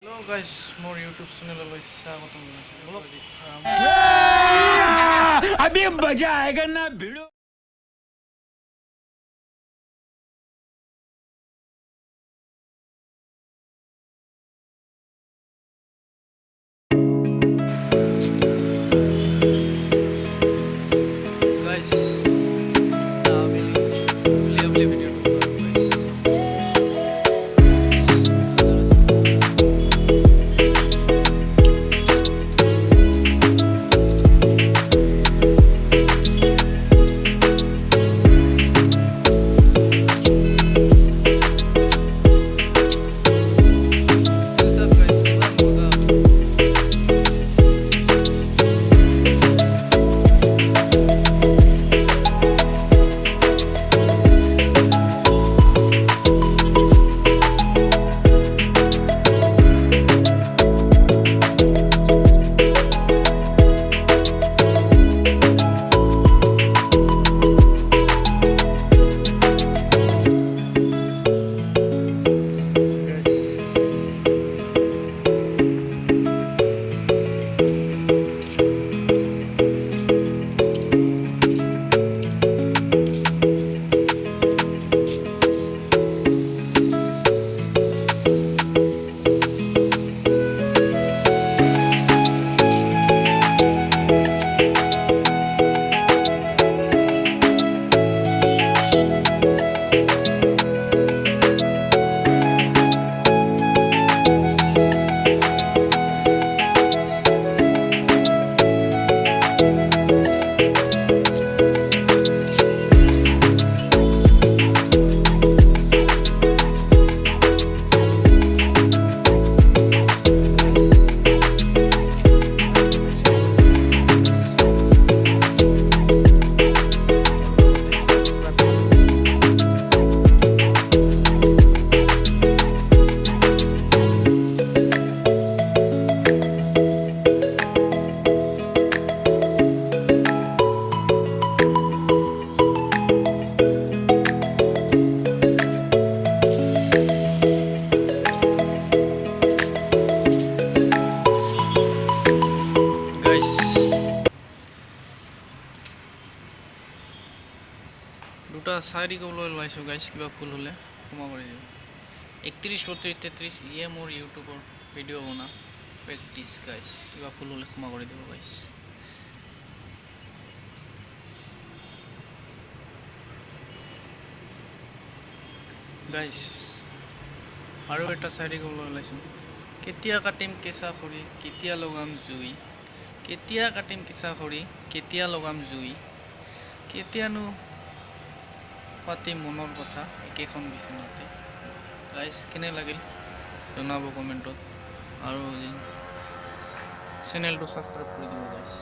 Hello guys, more YouTube channel always स्वागतम बोलो अभी मजा आएगा ना भिड़ो guys play video guys দুটা শাড়ি কবলৈ লাইছো গাইস কিবা ফুল হলে ক্ষমা কৰি দিও 31 32 33 ইয়ে মোৰ ইউটিউবৰ ভিডিও বনা প্ৰেক্টিস গাইস কিবা ফুল হলে ক্ষমা কৰি দিব গাইস গাইস আৰু এটা শাড়ি কবলৈ লাইছো কেতিয়া কাটিম কেঁচা খৰি কেতিয়া লগাম জুই কেতিয়া কাটিম কেঁচা খৰি কেতিয়া লগাম জুই কেতিয়ানো পাতি মনৰ কথা একেখন বিছনাতে গাইস কেনে লাগিল জনাব কমেন্টত আৰু চেনেলটো সাবস্ক্ৰাইব কৰি দিব গাইস